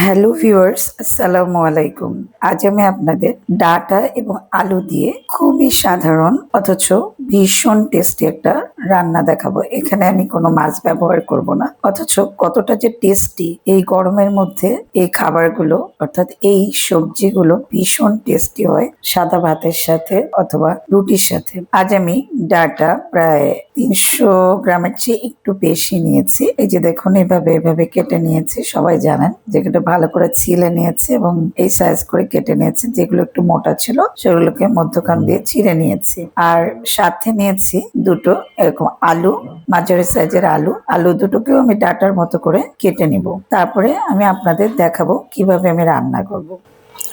Hello viewers, আসসালামু আলাইকুম। আজ আমি আপনাদের ডাটা এবং আলু দিয়ে খুবই সাধারণ অথচ ভীষণ টেস্টি একটা রান্না দেখাবো। এখানে আমি কোনো মাছ ব্যবহার করব না, অথচ কতটা যে টেস্টি এই গরমের মধ্যে এই খাবারগুলো অর্থাৎ এই সবজিগুলো ভীষণ টেস্টি হয় সাদা ভাতের সাথে অথবা রুটির সাথে। আজ আমি ডাটা প্রায় 300 গ্রামের চেয়ে একটু বেশি নিয়েছি। এই যে দেখুন, এভাবে এভাবে কেটে নিয়েছি। সবাই জানেন যেগুলো ভালো করে ছিলে নিয়েছি এবং এই সাইজ করে কেটে নিয়েছি। যেগুলো একটু মোটা ছিল সেগুলোকে মধ্যখান দিয়ে চিড়ে নিয়েছি। আর সাথে নিয়েছি দুটো এরকম আলু, মাঝারি সাইজের আলু। আলু দুটোকেও আমি ডাটার মতো করে কেটে নিব। তারপরে আমি আপনাদের দেখাবো কিভাবে আমি রান্না করব।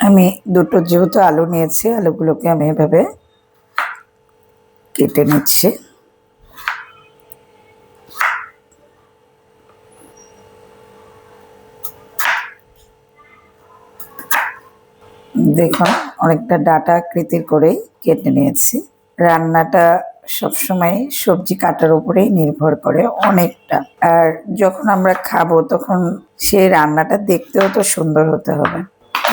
আমি দুটো যেহেতু আলু নিয়েছি, আলুগুলোকে আমি এভাবে কেটে নিচ্ছি। দেখুন, অনেকটা ডাটা আকৃতির করেই কেটে নিয়েছি। রান্নাটা সবসময় সবজি কাটার উপরেই নির্ভর করে অনেকটা। আর যখন আমরা খাবো তখন সেই রান্নাটা দেখতেও তো সুন্দর হতে হবে।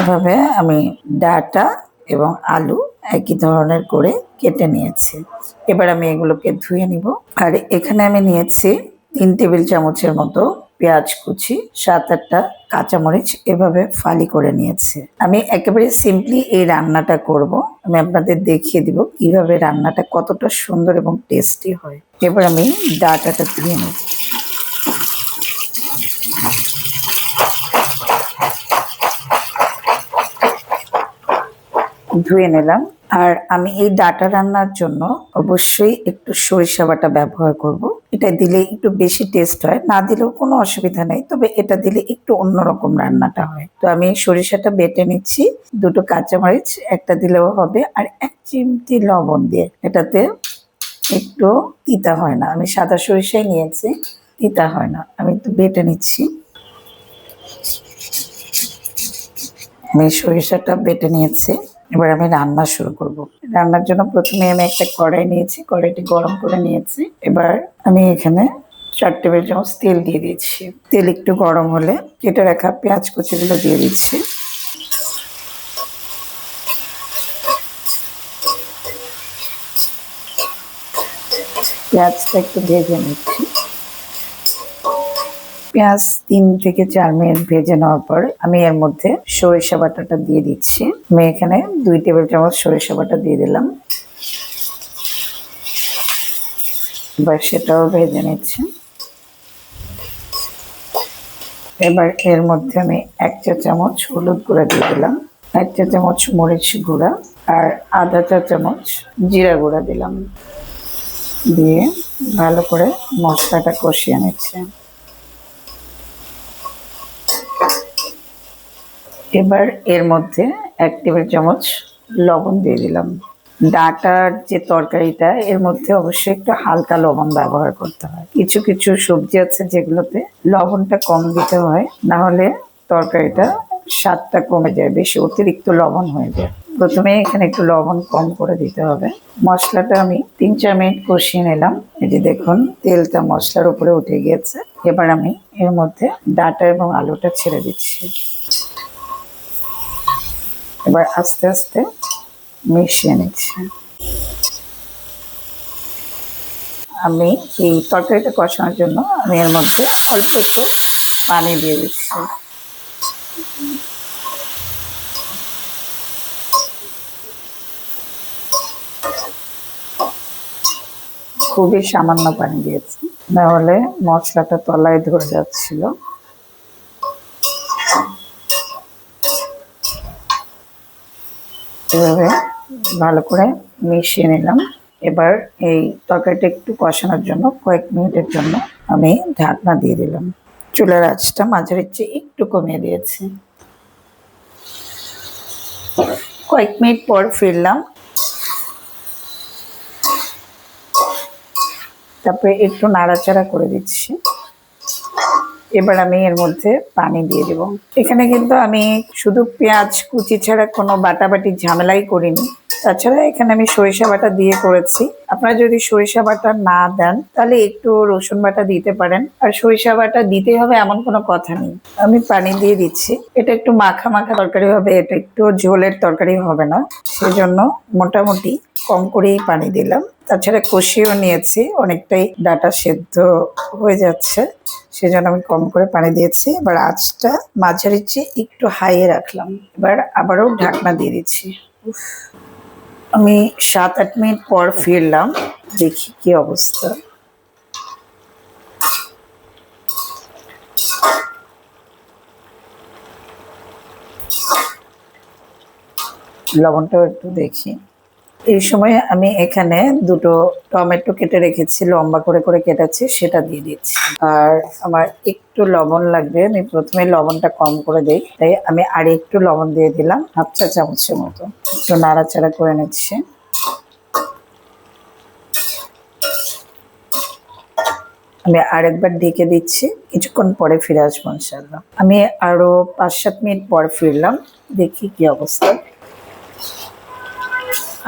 এভাবে আমি ডাটা এবং আলু একই ধরনের করে কেটে নিয়েছি। এবার আমি এগুলোকে ধুয়ে নিব। আর এখানে আমি নিয়েছি 3 টেবিল চামচের মতো পেঁয়াজ কুচি, 7-8টা কাঁচামরিচ এভাবে ফালি করে নিয়েছি। আমি একেবারে সিম্পলি এই রান্নাটা করব। আমি আপনাদের দেখিয়ে দিব কিভাবে রান্নাটা কতটা সুন্দর এবং টেস্টি হয়। এবার আমি ডাটাটা ধুয়ে নেব। ধুয়ে নিলাম। আর আমি এই ডাটা রান্নার জন্য অবশ্যই একটু সরিষা বাটা ব্যবহার করব। এটা দিলে একটু বেশি টেস্ট হয়, না দিলেও কোনো অসুবিধা নেই, তবে এটা দিলে একটু অন্যরকম রান্নাটা হয়। তো আমি সরিষাটা বেটে নিচ্ছি। দুটো কাঁচামরিচ একটা দিলেও হবে, আর 1 চিমটি লবণ দিয়ে। এটাতে একটু তিতা হয় না, আমি সাদা সরিষাই নিয়েছি, তিতা হয় না। আমি একটু বেটে নিচ্ছি। আমি সরিষাটা বেটে নিয়েছি। এবার আমি রান্না শুরু করব। রান্নার জন্য প্রথমে আমি একটা কড়াই নিয়েছি, কড়াইটি গরম করে নিয়েছি। এবার আমি এখানে 4 টেবিল চামচ তেল দিয়ে দিচ্ছি। তেল একটু গরম হলে কেটে রাখা পেঁয়াজ কুচিগুলো দিয়ে দিচ্ছি। পেঁয়াজটা একটু ভেজে নিচ্ছি। পেঁয়াজ 3 থেকে 4 মিনিট ভেজে নেওয়ার পর আমি এর মধ্যে সরিষা বাটাটা দিয়ে দিচ্ছি। আমি এখানে 2 টেবিল চামচ সরিষা বাটা দিয়ে দিলাম। এবার সেটাও ভেজে নিচ্ছি। এবার এর মধ্যে আমি 1 চা চামচ হলুদ গুঁড়া দিয়ে দিলাম, 1 চা চামচ মরিচ গুঁড়া আর আধা চা চামচ জিরা গুঁড়া দিলাম। দিয়ে ভালো করে মশলাটা কষিয়ে নিচ্ছি। এবার এর মধ্যে 1 টেবিল চামচ লবণ দিয়ে দিলাম। ডাটার যে তরকারিটা, এর মধ্যে অবশ্যই একটু হালকা লবণ ব্যবহার করতে হয়। কিছু কিছু সবজি আছে যেগুলোতে লবণটা কম দিতে হয়, না হলে তরকারিটা স্বাদটা কমে যায়, বেশি অতিরিক্ত লবণ হয়ে যায়। প্রথমে এখানে একটু লবণ কম করে দিতে হবে। মশলাটা আমি 3-4 মিনিট কষিয়ে নিলাম। এই যে দেখুন, তেলটা মশলার উপরে উঠে গিয়েছে। এবার আমি এর মধ্যে ডাটা এবং আলুটা ছেড়ে দিচ্ছি। এবার আস্তে আস্তে মিশিয়ে নিচ্ছি। আমি এই তরকারিটা কষানোর জন্য আমি এর মধ্যে অল্প একটু পানি দিয়ে দিচ্ছি। খুবই সামান্য পানি দিয়েছি, নাহলে মশলাটা তলায় ধরে যাচ্ছিল। এভাবে ভালো করে মিশিয়ে নিলাম। এবার এই তরকারিটা একটু কষানোর জন্য কয়েক মিনিটের জন্য আমি ঢাকনা দিয়ে দিলাম। চুলার আঁচটা মাঝারির চেয়ে একটু কমিয়ে দিয়েছি। কয়েক মিনিট পর ফিরলাম। তারপরে একটু নাড়াচাড়া করে দিচ্ছি। এবার আমি এর মধ্যে পানি দিয়ে দেব। এখানে কিন্তু আমি শুধু পেঁয়াজ কুচি ছাড়া কোনো বাটাবাটি ঝামেলাই করিনি। তাছাড়া এখানে আমি সরিষা বাটা দিয়ে করেছি। আপনারা যদি সরিষা বাটা না দেন তাহলে একটু রসুন বাটা দিতে পারেন, আর সরিষা বাটা দিতেই হবে এমন কোনো কথা নেই। আমি পানি দিয়ে দিচ্ছি। এটা একটু মাখা মাখা তরকারি হবে, এটা একটু ঝোলের তরকারি হবে না, সেজন্য মোটামুটি কম করেই পানি দিলাম। তাছাড়া কষিয়েও নিয়েছি, অনেকটাই ডাটা সেদ্ধ হয়ে যাচ্ছে, সেজন্য আমি কম করে পানি দিয়েছি। এবার আঁচটা মাঝারির চেয়ে একটু হাইয়ে রাখলাম। এবার আবারও ঢাকনা দিয়ে দিচ্ছি। আমি 7-8 মিনিট পর ফিরলাম, দেখি কি অবস্থা। লবণটাও একটু দেখি। এই সময় আমি এখানে দুটো টমেটো কেটে রেখেছি, লম্বা করে করে কেটেছি, সেটা দিয়ে দিচ্ছি। আর আমার একটু লবণ লাগবে, আমি প্রথমে লবণটা কম করে দিই, তাই আমি আর একটু লবণ দিয়ে দিলাম, 1/2 চা চামচের মতো। একটু নাড়াচাড়া করে নিচ্ছি। আমি আরেকবার ঢেকে দিচ্ছি, কিছুক্ষণ পরে ফিরে আসবো ইনশাআল্লাহ। আমি আরো 5-7 মিনিট পর ফিরলাম, দেখি কি অবস্থা।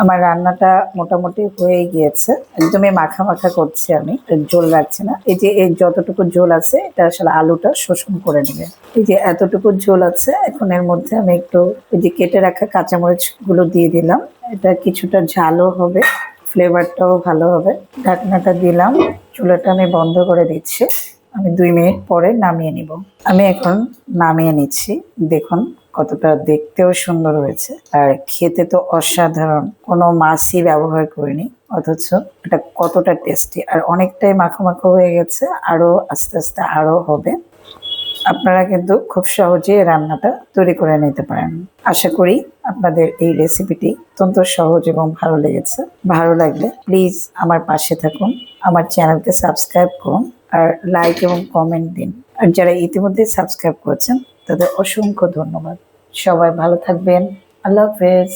আমার রান্নাটা মোটামুটি হয়ে গিয়েছে, একদমই মাখা মাখা করছি, আমি ঝোল রাখছি না। এই যে এই যতটুকু ঝোল আছে এটা আসলে আলুটা শোষণ করে নেবে। এই যে এতটুকু ঝোল আছে, এখন এর মধ্যে আমি একটু এই যে কেটে রাখা কাঁচামরিচ গুলো দিয়ে দিলাম। এটা কিছুটা ঝালও হবে, ফ্লেভারটাও ভালো হবে। ঢাকনাটা দিলাম, চুলাটা আমি বন্ধ করে দিচ্ছি। আমি 2 মিনিট পরে নামিয়ে নিব। আমি এখন নামিয়ে নিচ্ছি, দেখুন কতটা দেখতেও সুন্দর হয়েছে, আর খেতে তো অসাধারণ। কোনো মাছই ব্যবহার করিনি, অথচ এটা কতটা টেস্টি, আর অনেকটাই মাখো মাখো হয়ে গেছে, আরো আস্তে আস্তে আরো হবে। আপনারা কিন্তু খুব সহজেই রান্নাটা তৈরি করে নিতে পারেন। আশা করি আপনাদের এই রেসিপিটি অত্যন্ত সহজ এবং ভালো লেগেছে। ভালো লাগলে প্লিজ আমার পাশে থাকুন, আমার চ্যানেলকে সাবস্ক্রাইব করুন, আর লাইক এবং কমেন্ট দিন। আর যারা ইতিমধ্যে সাবস্ক্রাইব করেছেন তাদের অসংখ্য ধন্যবাদ। সবাই ভালো থাকবেন। আল্লাহ হাফেজ।